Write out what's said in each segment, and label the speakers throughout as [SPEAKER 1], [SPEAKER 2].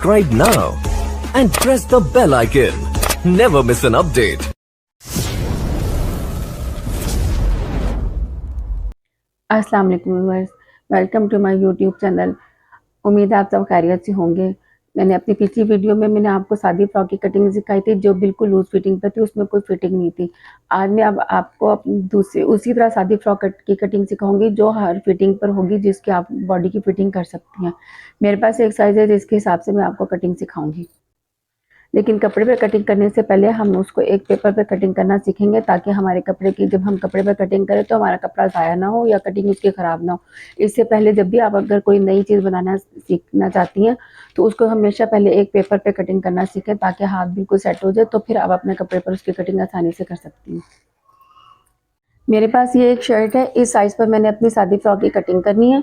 [SPEAKER 1] subscribe now and press the bell icon. Never miss an update.
[SPEAKER 2] अस्सलाम वालेकुम viewers, welcome to my YouTube channel. उम्मीद है आप सब खैरियत से होंगे। मैंने अपनी पिछली वीडियो में मैंने आपको सादी फ्रॉक की कटिंग सिखाई थी जो बिल्कुल लूज फिटिंग पर थी, उसमें कोई फिटिंग नहीं थी। आज मैं अब आपको दूसरी उसी तरह सादी फ्रॉक की कटिंग सिखाऊंगी जो हर फिटिंग पर होगी, जिसकी आप बॉडी की फिटिंग कर सकती हैं। मेरे पास एक साइज़ है जिसके हिसाब से मैं आपको कटिंग सिखाऊंगी। लेकिन कपड़े पे कटिंग करने से पहले हम उसको एक पेपर पे कटिंग करना सीखेंगे, ताकि हमारे कपड़े की जब हम कपड़े पे कटिंग करें तो हमारा कपड़ा ज़ाया ना हो या कटिंग उसकी ख़राब ना हो। इससे पहले जब भी आप अगर कोई नई चीज़ बनाना सीखना चाहती हैं तो उसको हमेशा पहले एक पेपर पे कटिंग करना सीखें, ताकि हाथ बिल्कुल सेट हो जाए, तो फिर आप अपने कपड़े पर उसकी कटिंग आसानी से कर सकती हैं। मेरे पास ये एक शर्ट है, इस साइज़ पर मैंने अपनी सादी फ्रॉक की कटिंग करनी है।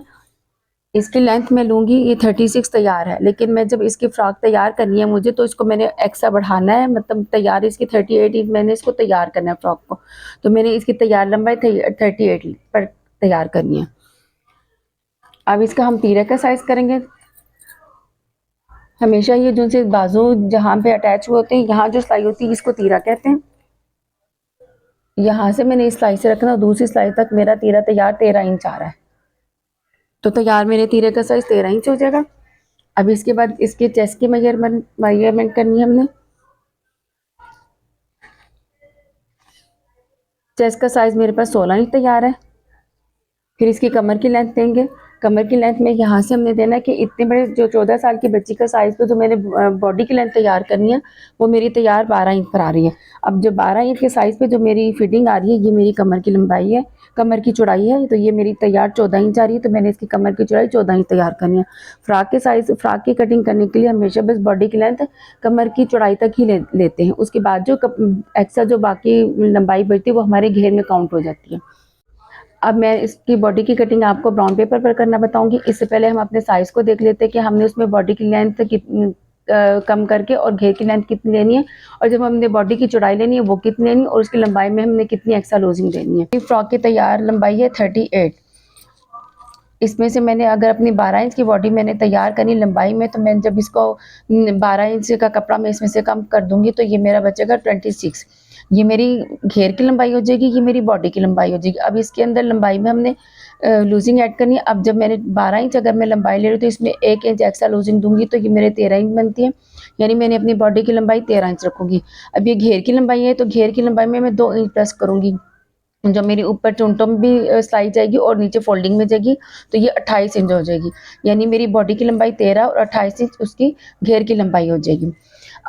[SPEAKER 2] इसकी लेंथ मैं लूँगी, ये 36 तैयार है, लेकिन मैं जब इसकी फ़्रॉक तैयार करनी है मुझे, तो इसको मैंने एक्स्ट्रा बढ़ाना है, मतलब तैयार इसकी 38 इंच मैंने इसको तैयार करना है फ़्रॉक को। तो मैंने इसकी तैयार लंबाई 38 पर तैयार करनी है। अब इसका हम तीरे का साइज़ करेंगे। हमेशा ये जो से बाजू जहाँ पे अटैच हुए होते हैं, यहाँ जो सिलाई होती है इसको तीरा कहते हैं। यहाँ से मैंने इस सिलाई से रखना और दूसरी सिलाई तक मेरा तीरा तैयार 13 इंच आ रहा है। तो तैयार मेरे तीरे का साइज़ 13 इंच हो जाएगा। अब इसके बाद इसके चेस्ट की मेजरमेंट करनी है हमने। चेस्ट का साइज़ मेरे पास 16 इंच तैयार है। फिर इसकी कमर की लेंथ देंगे। कमर की लेंथ में यहाँ से हमने देना है कि इतने बड़े जो 14 साल की बच्ची का साइज़ पे जो मैंने बॉडी की लेंथ तैयार करनी है वो मेरी तैयार 12 इंच पर आ रही है। अब जो 12 इंच के साइज़ पे जो मेरी फिटिंग आ रही है, ये मेरी कमर की लंबाई है, कमर की चौड़ाई है, तो ये मेरी तैयार 14 इंच आ रही है। तो मैंने इसकी कमर की चौड़ाई 14 इंच तैयार करनी है। फ्रॉक की कटिंग करने के लिए हमेशा बस बॉडी की लेंथ कमर की चौड़ाई तक ही लेते हैं। उसके बाद जो एक्स्ट्रा जो बाकी लंबाई बढ़ती है वो हमारे घेर में काउंट हो जाती है। अब मैं इसकी बॉडी की कटिंग आपको ब्राउन पेपर पर करना बताऊंगी। इससे पहले हम अपने साइज़ को देख लेते हैं कि हमने उसमें बॉडी की लेंथ कितनी कम करके और घेर की लेंथ कितनी लेनी है, और जब हमने बॉडी की चौड़ाई लेनी है वो कितनी लेनी है, और उसकी लंबाई में हमने कितनी एक्स्ट्रा लूजिंग देनी है। फ्रॉक की तैयार लंबाई है 38। इसमें से मैंने अगर अपनी 12 इंच की बॉडी मैंने तैयार करनी लंबाई में, तो मैं जब इसको 12 इंच का कपड़ा मैं इसमें से कम कर दूंगी तो ये मेरा बचेगा 26। ये मेरी घेर की लंबाई हो जाएगी, ये मेरी बॉडी की लंबाई हो जाएगी। अब इसके अंदर लंबाई में हमने लूजिंग ऐड करनी है। अब जब मैंने 12 इंच अगर मैं लंबाई ले रही हूँ तो इसमें 1 इंच एक्स्ट्रा लूजिंग दूंगी, तो ये मेरे 13 इंच बनती है। यानी मैंने अपनी बॉडी की लंबाई 13 इंच रखूँगी। अब ये घेर की लंबाई है, तो घेर की लंबाई में मैं 2 इंच प्लस करूँगी, जो मेरी ऊपर चुंटों में भी सिलाई जाएगी और नीचे फोल्डिंग में जाएगी, तो ये 28 इंच हो जाएगी। यानी मेरी बॉडी की लंबाई 13 और 28 इंच उसकी घेर की लंबाई हो जाएगी।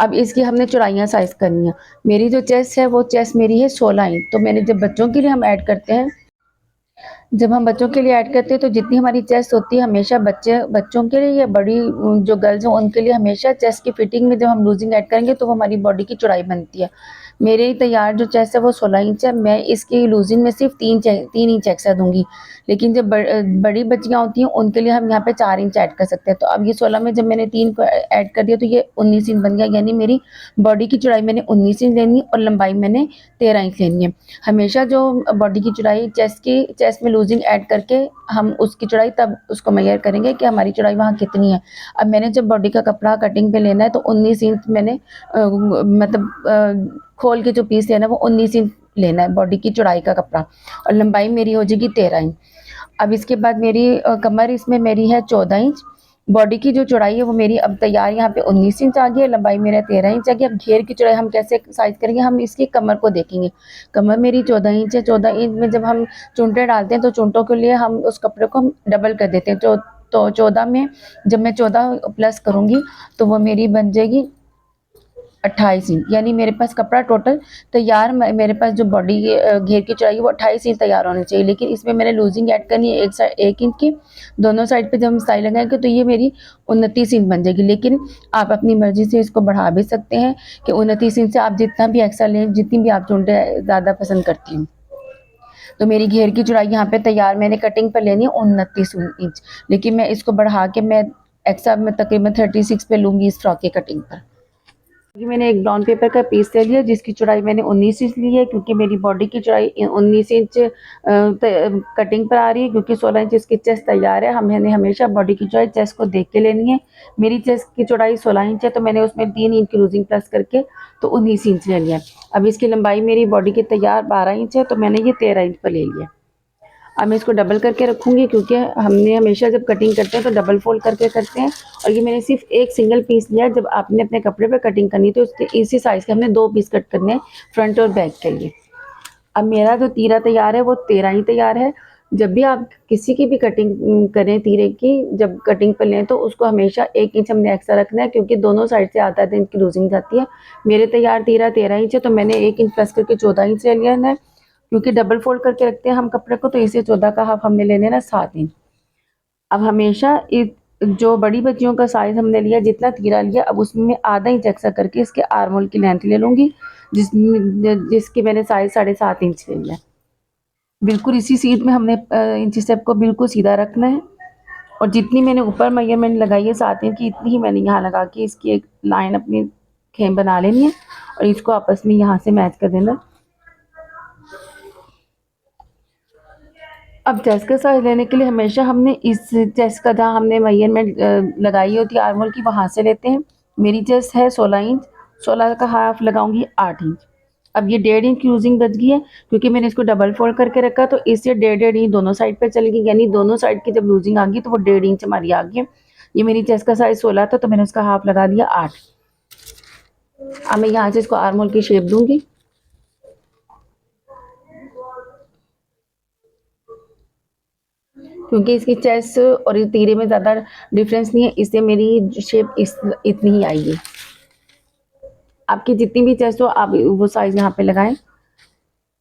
[SPEAKER 2] अब इसकी हमने चौड़ाइयाँ साइज़ करनी है। मेरी जो चेस्ट है वो चेस्ट मेरी है 16 इंच। तो मैंने जब बच्चों के लिए हम ऐड करते हैं, जब हम बच्चों के लिए ऐड करते हैं तो जितनी हमारी चेस्ट होती है हमेशा बच्चों के लिए या बड़ी जो गर्ल्स हैं उनके लिए हमेशा चेस्ट की फिटिंग में जब हम लूजिंग ऐड करेंगे तो वो हमारी बॉडी की चौड़ाई बनती है। मेरे तैयार जो चेस्ट है वो 16 इंच है। मैं इसकी लूजिंग में सिर्फ 3 इंच एक्स्ट्रा दूंगी, लेकिन जब बड़ी बच्चियाँ होती हैं उनके लिए हम यहाँ पे 4 इंच ऐड कर सकते हैं। तो अब ये 16 में जब मैंने 3 को ऐड कर दिया तो ये 19 इंच बन गया। यानी मेरी बॉडी की चौड़ाई मैंने 19 इंच लेनी है और लंबाई मैंने 13 इंच लेनी है। हमेशा जो बॉडी की चौड़ाई चेस्ट में लूजिंग ऐड करके हम उसकी चौड़ाई तब उसको मेजर करेंगे कि हमारी चौड़ाई वहाँ कितनी है। अब मैंने जब बॉडी का कपड़ा कटिंग पे लेना है तो 19 इंच मैंने खोल के जो पीस लेना है वो 19 इंच लेना है बॉडी की चौड़ाई का कपड़ा, और लंबाई मेरी हो जाएगी 13 इंच। अब इसके बाद मेरी कमर इसमें मेरी है 14 इंच। बॉडी की जो चौड़ाई है वो मेरी अब तैयार यहाँ पे 19 इंच आ गई है, लंबाई मेरा 13 इंच आ गई। अब घेर की चौड़ाई हम कैसे साइज करेंगे, हम इसकी कमर को देखेंगे। कमर मेरी 14 इंच है। 14 इंच में जब हम चुंटे डालते हैं तो चुंटों के लिए हम उस कपड़े को हम डबल कर देते हैं। तो 14 में जब मैं 14 प्लस करूँगी तो वो मेरी बन जाएगी 28 इंच। यानी मेरे पास कपड़ा टोटल तैयार मेरे पास जो बॉडी घेर की चौड़ाई है वो 28 इंच तैयार होनी चाहिए, लेकिन इसमें मैंने लूजिंग ऐड करनी है 1 इंच की। दोनों साइड पे जब हम सिलाई लगाएंगे तो ये मेरी 29 इंच बन जाएगी, लेकिन आप अपनी मर्जी से इसको बढ़ा भी सकते हैं कि 29 इंच से आप जितना भी एक्स्ट्रा लें, जितनी भी आप चुंटे ज़्यादा पसंद करती हूँ। तो मेरी घेर की चौड़ाई यहाँ पे तैयार मैंने कटिंग पर लेनी है 29 इंच, लेकिन मैं इसको बढ़ा के मैं एक्स्ट्रा में तकरीबन 36 पे लूँगी इस फ्रॉक की कटिंग पर। ये मैंने एक ब्राउन पेपर का पीस ले लिया जिसकी चौड़ाई मैंने 19 इंच ली है, क्योंकि मेरी बॉडी की चौड़ाई 19 इंच कटिंग पर आ रही है, क्योंकि 16 इंच इसकी चेस्ट तैयार है। मैंने हमेशा बॉडी की चौड़ाई चेस्ट को देख के लेनी है। मेरी चेस्ट की चौड़ाई 16 इंच है, तो मैंने उसमें 3 इंच की लूजिंग प्लस करके तो 19 इंच ले लिया। अब इसकी लंबाई मेरी बॉडी की तैयार 12 इंच है, तो मैंने ये 13 इंच पर ले लिया। अब मैं इसको डबल करके रखूँगी, क्योंकि हमने हमेशा जब कटिंग करते हैं तो डबल फोल्ड करके करते हैं। और ये मैंने सिर्फ एक सिंगल पीस लिया है। जब आपने अपने कपड़े पे कटिंग करनी है तो उसके इसी साइज़ के हमने 2 पीस कट करने हैं, फ्रंट और बैक के लिए। अब मेरा जो तीरा तैयार है वो 13 ही तैयार है। जब भी आप किसी की भी कटिंग करें तीरे की, जब कटिंग पर लें तो उसको हमेशा 1 इंच हमने एक्स्ट्रा रखना है, क्योंकि दोनों साइड से आधा इंच की लूजिंग जाती है। मेरे तैयार तीरा 13 इंच है, तो मैंने 1 इंच प्लस करके 14 इंच ले लिया है, क्योंकि डबल फोल्ड करके रखते हैं हम कपड़े को, तो इसे 14 का हाफ हमने लेने ना 7 इंच। अब हमेशा जो बड़ी बच्चियों का साइज हमने लिया, जितना तीरा लिया, अब उसमें आधा इंच एक्स्ट्रा करके इसके आर्म होल की लेंथ ले लूँगी, जिसकी मैंने साइज 7.5 इंच ले लिया। बिल्कुल इसी सीध में हमने इंची स्टेप को बिल्कुल सीधा रखना है। और जितनी मैंने ऊपर मेजरमेंट लगाई है 7 इंच की, इतनी ही मैंने यहाँ लगा के इसकी एक लाइन अपनी खेम बना लेनी है और इसको आपस में यहाँ से मैच कर देना। अब चेस्ट का साइज लेने के लिए हमेशा हमने इस चेस्ट का जहाँ हमने मेजरमेंट लगाई होती है आर्म होल की, वहाँ से लेते हैं। मेरी चेस्ट है 16 इंच, 16 का हाफ लगाऊंगी 8 इंच। अब ये 1.5 इंच की लूजिंग बच गई है, क्योंकि मैंने इसको डबल फोल्ड करके रखा, तो इससे 1.5 इंच दोनों साइड पर चलेगी, यानी दोनों साइड की जब लूजिंग आ गई तो वो 1.5 इंच हमारी आ गई है। ये मेरी चेस्ट का साइज 16 था, तो मैंने उसका हाफ लगा दिया 8। अब मैं यहाँ से इसको आर्म होल की शेप दूंगी। क्योंकि इसकी चेस्ट और इस तीरे में ज़्यादा डिफरेंस नहीं है, इससे मेरी शेप इतनी ही आएगी। आपकी जितनी भी चेस्ट हो आप वो साइज यहाँ पे लगाएं।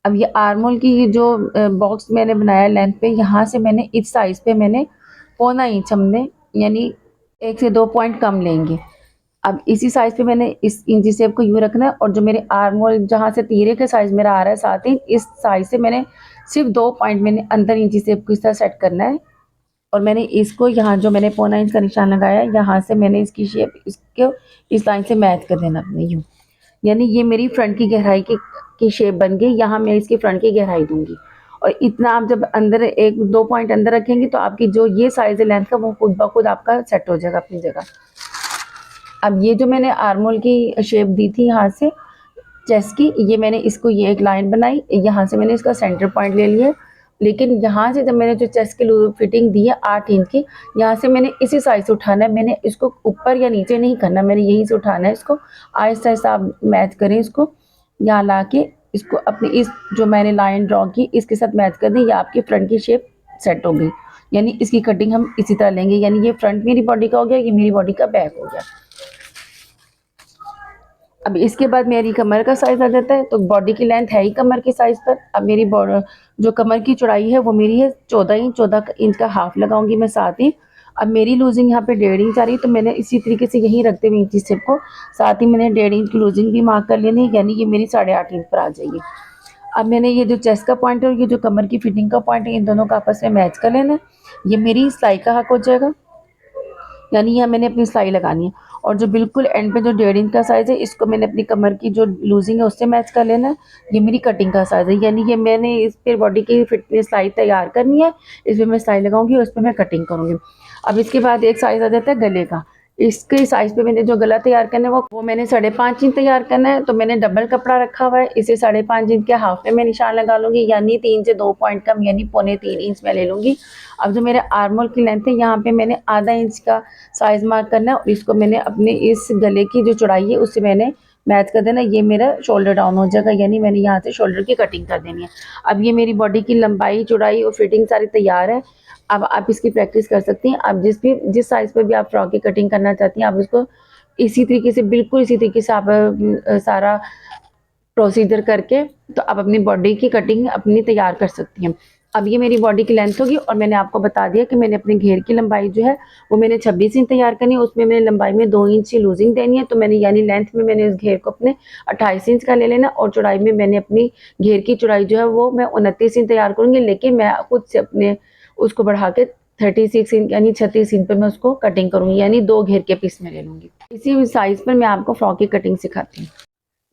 [SPEAKER 2] अब ये आर्म होल की जो बॉक्स मैंने बनाया लेंथ पे, यहाँ से मैंने इस साइज पे मैंने 1.25 इंच हमने, यानी 1 से 2 पॉइंट कम लेंगे। अब इसी साइज पे मैंने इस इंची शेप को यूँ रखना है, और जो मेरे आर्म होल जहाँ से तीरे का साइज मेरा आ रहा है 7 इंच, इस साइज से मैंने सिर्फ 2 पॉइंट मैंने अंदर इंची शेप को इस तरह सेट करना है। और मैंने इसको यहाँ जो मैंने 1.25 इंच का निशान लगाया है, यहाँ से मैंने इसकी शेप इसको इस लाइन से मैच कर देना अपने यूँ, यानी ये मेरी फ्रंट की गहराई की शेप बन गई। यहाँ मैं इसकी फ्रंट की गहराई दूंगी, और इतना आप जब अंदर 1-2 पॉइंट अंदर रखेंगे तो आपकी जो ये साइज है लेंथ का, वो खुद ब खुद आपका सेट हो जाएगा अपनी जगह। अब ये जो मैंने आर्म होल की शेप दी थी यहाँ से चेस्ट की, ये मैंने इसको ये एक लाइन बनाई, यहाँ से मैंने इसका सेंटर पॉइंट ले लिया। लेकिन यहाँ से जब मैंने जो चेस्ट की फिटिंग दी है 8 इंच की, यहाँ से मैंने इसी साइज से उठाना है। मैंने इसको ऊपर या नीचे नहीं करना, मैंने यहीं से उठाना है इसको। आहिस्ता आहिस्ता आप मैच करें इसको, यहाँ ला के इसको अपनी इस जो मैंने लाइन ड्रॉ की इसके साथ मैच कर दें, या आपकी फ्रंट की शेप सेट हो गई। यानी इसकी कटिंग हम इसी तरह लेंगे, यानी ये फ्रंट मेरी बॉडी का हो गया, ये मेरी बॉडी का बैक हो गया। अब इसके बाद मेरी कमर का साइज आ जाता है, तो बॉडी की लेंथ है ही कमर के साइज पर। अब मेरी जो कमर की चौड़ाई है वो मेरी है 14 इंच, 14 इंच का हाफ लगाऊंगी मैं 7 इंच। अब मेरी लूजिंग यहाँ पे 1.5 इंच आ रही है, तो मैंने इसी तरीके से यहीं रखते हुए इंची स्टेप को साथ ही मैंने 1.5 इंच की लूजिंग भी मार्क कर लेनी है, यानी ये मेरी 8.5 इंच पर आ जाएगी। अब मैंने ये जो चेस्ट का पॉइंट है और ये जो कमर की फिटिंग का पॉइंट है, इन दोनों का आपस में मैच कर लेना है। ये मेरी सिलाई का हक हो जाएगा, यानी यहाँ मैंने अपनी सिलाई लगानी है। और जो बिल्कुल एंड पे जो 1.5 इंच का साइज़ है, इसको मैंने अपनी कमर की जो लूजिंग है उससे मैच कर लेना है। ये मेरी कटिंग का साइज़ है, यानी ये मैंने इस पर बॉडी की फिटनेस सिलाई तैयार करनी है। इस पर मैं सिलाई लगाऊंगी और उस पर मैं कटिंग करूँगी। अब इसके बाद एक साइज़ आ जाता है गले का। इसके साइज़ पे मैंने जो गला तैयार करना है वो मैंने 5.5 इंच तैयार करना है। तो मैंने डबल कपड़ा रखा हुआ है, इसे 5.5 इंच के हाफ में मैं निशान लगा लूँगी, यानी 3 से 2 पॉइंट कम, यानी 3.25 इंच मैं ले लूँगी। अब जो मेरे आर्म होल की लेंथ है, यहाँ पे मैंने आधा इंच का साइज़ मार्क करना है, और इसको मैंने अपने इस गले की जो चौड़ाई है उससे मैंने मैच कर देना। ये मेरा शोल्डर डाउन हो जाएगा, यानी मैंने यहाँ से शोल्डर की कटिंग कर देनी है। अब ये मेरी बॉडी की लंबाई, चौड़ाई और फिटिंग सारी तैयार है। अब आप इसकी प्रैक्टिस कर सकती हैं। आप जिस साइज़ पर भी आप फ्रॉक की कटिंग करना चाहती हैं, आप इसको इसी तरीके से, बिल्कुल इसी तरीके से आप सारा प्रोसीजर करके तो आप अपनी बॉडी की कटिंग अपनी तैयार कर सकती हैं। अब ये मेरी बॉडी की लेंथ होगी, और मैंने आपको बता दिया कि मैंने अपने घेर की लंबाई जो है वो मैंने 26 इंच तैयार करनी है। उसमें मैंने लंबाई में 2 इंच की लूजिंग देनी है, तो मैंने यानी लेंथ में मैंने इस घेर को अपने 28 इंच का ले लेना, और चौड़ाई में मैंने अपनी घेर की चौड़ाई जो है वो मैं 29 इंच तैयार करूँगी। लेकिन मैं खुद से अपने उसको बढ़ा के 36 इंच यानी 36 इंच पर मैं उसको कटिंग करूँगी, यानी 2 घेर के पीस में ले लूँगी। इसी साइज़ पर मैं आपको फ्रॉक की कटिंग सिखाती हूँ।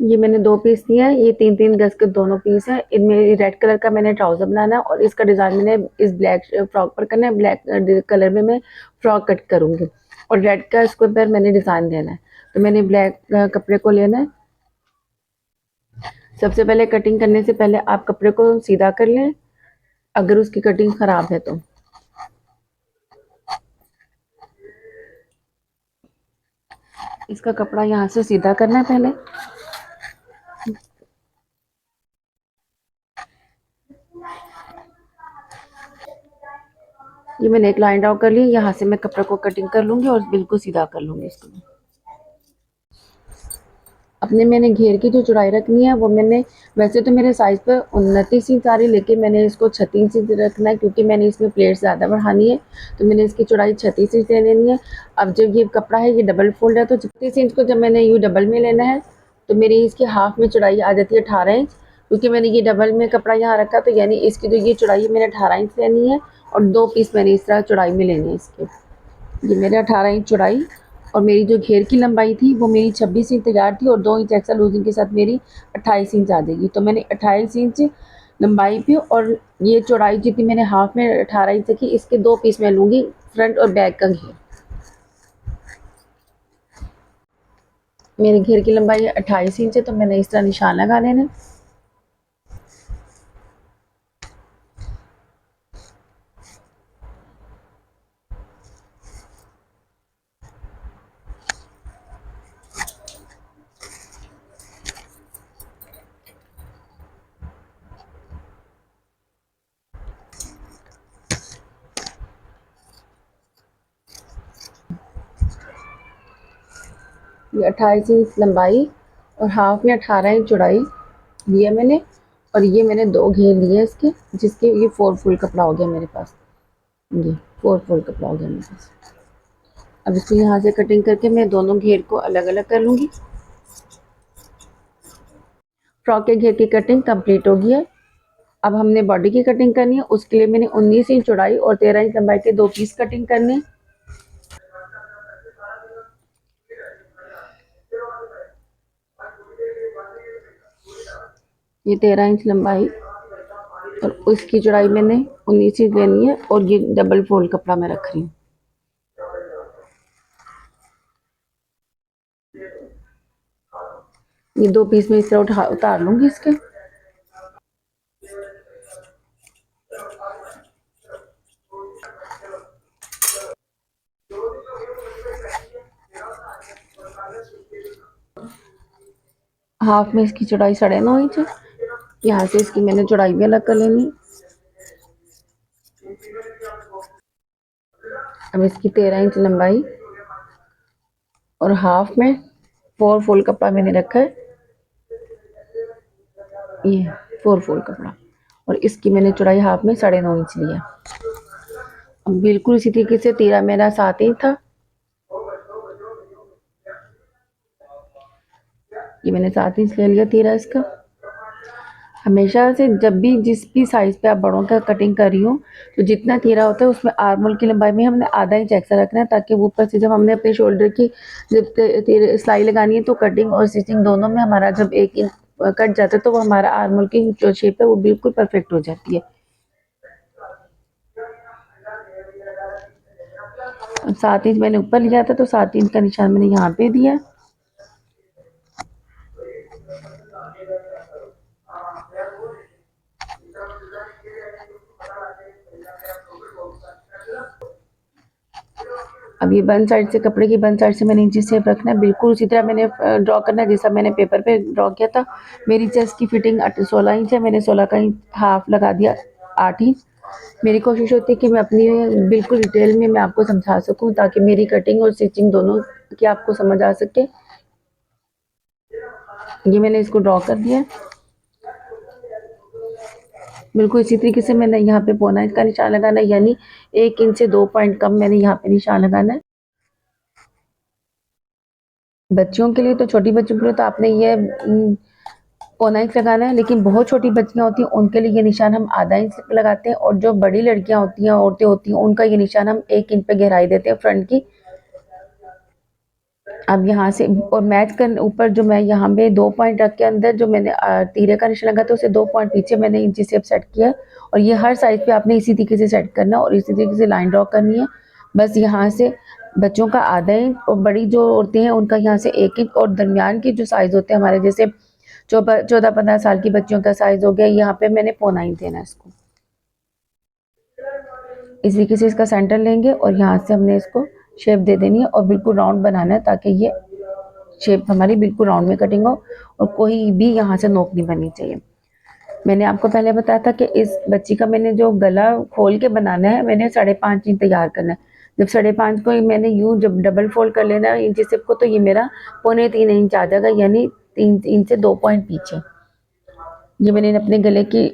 [SPEAKER 2] ये मैंने 2 पीस लिए हैं, ये 3-3 गज के दोनों पीस हैं। इनमें रेड कलर का मैंने ट्राउज़र बनाना है और इसका डिज़ाइन मैंने इस ब्लैक फ्रॉक पर करना है। ब्लैक कलर में मैं फ्रॉक कट करूँगी और रेड का इसके ऊपर मैंने डिज़ाइन देना है। तो मैंने ब्लैक कपड़े को लेना है। सबसे पहले कटिंग करने से पहले आप कपड़े को सीधा कर लें, अगर उसकी कटिंग ख़राब है तो। इसका कपड़ा यहाँ से सीधा करना है पहले। ये मैंने एक लाइन ड्रॉ कर ली, यहाँ से मैं कपड़े को कटिंग कर लूँगी और बिल्कुल सीधा कर लूँगी इसको। अपने मैंने घेर की जो चौड़ाई रखनी है वो मैंने, वैसे तो मेरे साइज़ पर 29 इंच आ रही, लेकिन मैंने इसको 36 इंच रखना है क्योंकि मैंने इसमें प्लेट ज़्यादा बढ़ानी है, तो मैंने इसकी चौड़ाई 36 इंच ले लेनी है। अब जब ये कपड़ा है ये डबल फोल्ड है, तो 36 इंच को जब मैंने यूँ डबल में लेना है तो मेरी इसकी हाफ में चौड़ाई आ जाती है 18 इंच, क्योंकि मैंने ये डबल में कपड़ा यहाँ रखा, तो यानी इसकी जो ये चौड़ाई है मैंने 18 इंच लेनी है और 2 पीस मैंने इस तरह चौड़ाई में लेनी है इसके। ये मेरे 18 इंच चौड़ाई और मेरी जो घेर की लंबाई थी वो मेरी 26 इंच तैयार थी और 2 इंच एक्स्ट्रा लूजिंग के साथ मेरी 28 इंच आ जाएगी। तो मैंने 28 इंच लंबाई पे और ये चौड़ाई जितनी मैंने हाफ में 18 इंच की, इसके 2 पीस मैं लूँगी, फ्रंट और बैक का घेर। मेरे घेर की लंबाई 28 इंच है, तो मैंने इस तरह निशान लगा लेना। ये 28 इंच लंबाई और हाफ में 18 इंच चौड़ाई लिया मैंने, और ये मैंने 2 घेर लिए इसके, जिसके ये 4 फुल कपड़ा हो गया मेरे पास। ये 4 फुल कपड़ा हो गया मेरे पास। अब इसको यहाँ से कटिंग करके मैं दोनों घेर को अलग अलग कर लूँगी। फ्रॉक के घेर की कटिंग कंप्लीट हो गई है। अब हमने बॉडी की कटिंग करनी है, उसके लिए मैंने 19 इंच चौड़ाई और 13 इंच लंबाई के 2 पीस कटिंग करने हैं। ये 13 इंच लंबाई और उसकी चौड़ाई मैंने 19 इंच लेनी है और ये डबल फोल्ड कपड़ा मैं रख रही हूँ। ये 2 पीस में इस तरह उतार लूँगी इसके। हाफ में इसकी चौड़ाई 9.5 इंच है। यहाँ से इसकी मैंने चौड़ाई भी अलग कर लेनी है। अब इसकी 13 इंच लंबाई और हाफ में 4 फोल्ड कपड़ा मैंने रखा है, ये 4 फोल्ड कपड़ा, और इसकी मैंने चौड़ाई हाफ में 9.5 इंच लिया। अब बिल्कुल इसी तरीके से तीरा मेरा 7 इंच था, ये मैंने 7 इंच ले लिया तीरा इसका। हमेशा से जब भी जिस भी साइज़ पे आप बड़ों का कटिंग कर रही हो, तो जितना तीरा होता है उसमें आर्म होल की लंबाई में हमने आधा इंच एक्स्ट्रा रखना है, ताकि वो ऊपर से जब हमने अपने शोल्डर की जब सिलाई लगानी है तो कटिंग और स्टिचिंग दोनों में हमारा जब 1 इंच कट जाता है तो वो हमारा आर्म होल की जो शेप है वो बिल्कुल परफेक्ट हो जाती है। 7 इंच मैंने ऊपर लिया था, तो 7 इंच का निशान मैंने यहाँ पे दिया। अब ये बन साइड से, कपड़े की बन साइड से मैंने इंची शेप रखना है, बिल्कुल उसी तरह मैंने ड्रॉ करना है जैसा मैंने पेपर पे ड्रॉ किया था। मेरी चेस्ट की फिटिंग 16 इंच है, मैंने 16 का हाफ लगा दिया 8 इंच। मेरी कोशिश होती है कि मैं अपनी बिल्कुल डिटेल में मैं आपको समझा सकूं, ताकि मेरी कटिंग और स्टिचिंग दोनों की आपको समझ आ सके। ये मैंने इसको ड्रॉ कर दिया। बिल्कुल इसी तरीके से मैंने यहाँ पे पौना इंच का निशान लगाना है, यानी 1 इंच से 2 पॉइंट कम मैंने यहाँ पे निशान लगाना है। बच्चियों के लिए तो, छोटी बच्चियों के लिए तो आपने ये पौना इंच लगाना है, लेकिन बहुत छोटी बच्चियां होती हैं उनके लिए ये निशान हम आधा इंच लगाते हैं, और जो बड़ी लड़कियां होती हैं, औरतें होती हैं, उनका ये निशान हम 1 इंच पे गहराई देते हैं फ्रंट की। अब यहाँ से और मैच कर ऊपर जो मैं यहाँ पे 2 पॉइंट रख के अंदर जो मैंने तीरे का निशान लगा था उसे 2 पॉइंट पीछे मैंने इंची सेप सेट किया, और ये हर साइड पे आपने इसी तरीके से सेट करना और इसी तरीके से लाइन ड्रॉ करनी है। बस यहाँ से बच्चों का आधा इंच और बड़ी जो औरतें हैं उनका यहाँ से 1 इंच, और दरमियान की जो साइज होते हैं हमारे, जैसे 14-15 साल की बच्चियों का साइज हो गया, यहाँ पे मैंने पौना इंच देना है इसको। इस तरीके से इसका सेंटर लेंगे और यहाँ से हमने इसको शेप दे देनी है और बिल्कुल राउंड बनाना है, ताकि ये शेप हमारी बिल्कुल राउंड में कटिंग हो और कोई भी यहाँ से नोक नहीं बननी चाहिए। मैंने आपको पहले बताया था कि इस बच्ची का मैंने जो गला खोल के बनाना है, मैंने 5.5 इंच तैयार करना है। जब 5.5 को मैंने यूं जब डबल फोल्ड कर लेना है इंची सेप को, तो ये मेरा 3.25 इंच आ जाएगा, यानी 3 इंच से 2 पॉइंट पीछे। ये मैंने अपने गले की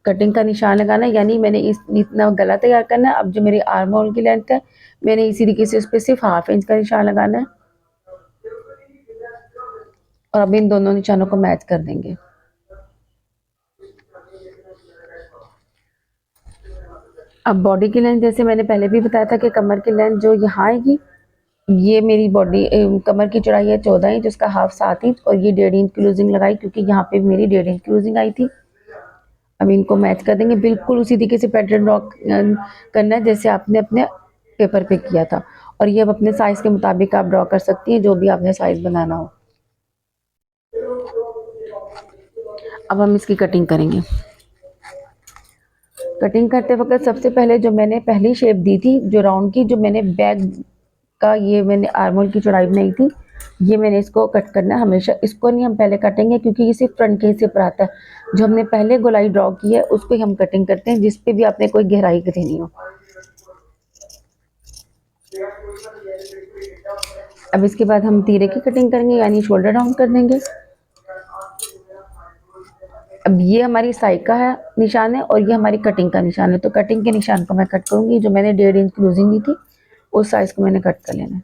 [SPEAKER 2] कटिंग का निशान लगाना है, यानी मैंने इतना गला तैयार करना है। अब जो मेरी आर्म होल की लेंथ है, मैंने इसी तरीके से उस पर सिर्फ 1/2 इंच का निशान लगाना है, और अब इन दोनों निशानों को मैच कर देंगे। अब बॉडी की लेंथ, जैसे मैंने पहले भी बताया था कि कमर की लेंथ जो यहाँ आएगी, ये मेरी बॉडी कमर की चौड़ाई है 14 इंच, उसका हाफ 7 इंच, और ये 1.5 इंच की लूजिंग लगाई क्योंकि यहाँ पे मेरी 1.5 इंच की लूजिंग आई थी। अब इनको मैच कर देंगे, बिल्कुल उसी तरीके से पैटर्न ड्रॉ करना है जैसे आपने अपने पेपर पे किया था, और ये अब अपने साइज के मुताबिक आप ड्रॉ कर सकती हैं, जो भी आपने साइज बनाना हो। अब हम इसकी कटिंग करेंगे। कटिंग करते वक्त सबसे पहले जो मैंने पहली शेप दी थी जो राउंड की, जो मैंने बैक का ये मैंने आर्मोल की चौड़ाई बनाई थी, ये मैंने इसको कट करना है हमेशा। इसको नहीं हम पहले काटेंगे क्योंकि ये सिर्फ फ्रंट के हिस्से पर आता है। जो हमने पहले गोलाई ड्रॉ की है उसको ही हम कटिंग करते हैं, जिस पे भी आपने कोई गहराई देनी हो। अब इसके बाद हम तीरे की कटिंग करेंगे, यानी शोल्डर डाउन कर देंगे। अब ये हमारी साइड का है निशान है और ये हमारी कटिंग का निशान है, तो कटिंग के निशान को मैं कट करूंगी। जो मैंने 1.5 इंच की लूजिंग दी थी उस साइज को मैंने कट कर लेना है।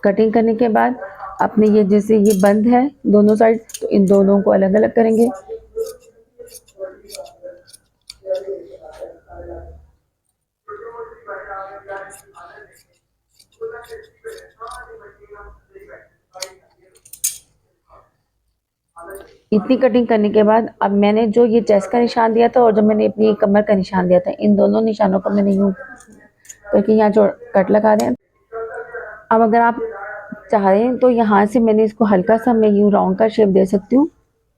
[SPEAKER 2] कटिंग करने के बाद अपने ये जैसे ये बंद है दोनों साइड, तो इन दोनों को अलग अलग करेंगे। इतनी कटिंग करने के बाद अब मैंने जो ये चेस्ट का निशान दिया था और जो मैंने अपनी कमर का निशान दिया था, इन दोनों निशानों को मैंने यूं करके यहाँ जो कट लगा दें। अब अगर आप चाहें तो यहाँ से मैंने इसको हल्का सा मैं यूं राउंड का शेप दे सकती हूँ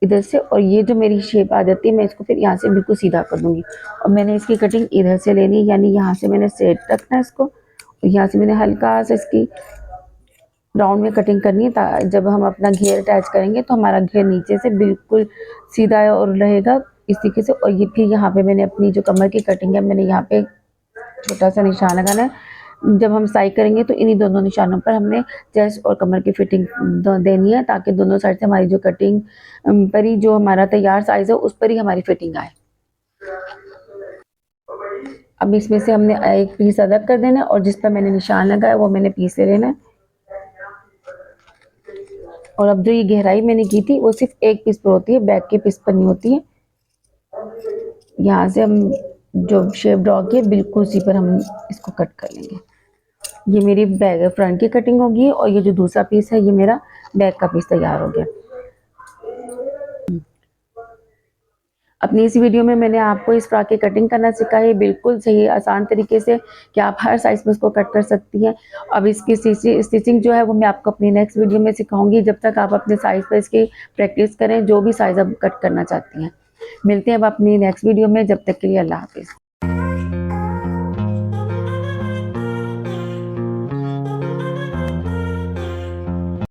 [SPEAKER 2] इधर से, और ये जो मेरी शेप आ जाती है मैं इसको फिर यहाँ से बिल्कुल सीधा कर दूंगी। और मैंने इसकी कटिंग इधर से लेनी है, यानी यहाँ से मैंने सेट रखना है इसको, और यहाँ से मैंने हल्का सा इसकी राउंड में कटिंग करनी है। जब हम अपना घेर अटैच करेंगे तो हमारा घेर नीचे से बिल्कुल सीधा और रहेगा इस तरीके से। और ये फिर यहाँ पे मैंने अपनी जो कमर की कटिंग है, मैंने यहाँ पे छोटा सा निशान लगाना है। जब हम साई करेंगे तो इन्हीं दोनों निशानों पर हमने चेस्ट और कमर की फिटिंग देनी है, ताकि दोनों साइड से हमारी जो कटिंग पर ही जो हमारा तैयार साइज है उस पर ही हमारी फिटिंग आए। अब इसमें से हमने एक पीस अलग कर देना है, और जिस पर मैंने निशान लगाया वो मैंने पीस ले लेना है। और अब जो ये गहराई मैंने की थी वो सिर्फ एक पीस पर होती है, बैक के पीस पर नहीं होती है। यहाँ से हम जो शेप ड्रॉ की बिल्कुल उसी पर हम इसको कट कर लेंगे। ये मेरी बैक फ्रंट की कटिंग होगी, और ये जो दूसरा पीस है ये मेरा बैक का पीस तैयार हो गया। अपनी इस वीडियो में मैंने आपको इस फ्रॉक की कटिंग करना सिखाई है, बिल्कुल सही आसान तरीके से कि आप हर साइज में इसको कट कर सकती हैं। अब इसकी स्टिचिंग जो है वो मैं आपको अपनी नेक्स्ट वीडियो में सिखाऊंगी। जब तक आप अपने साइज पर इसकी प्रैक्टिस करें, जो भी साइज आप कट करना चाहती हैं। मिलते हैं अब अपनी नेक्स्ट वीडियो में, जब तक के लिए अल्लाह हाफिज़।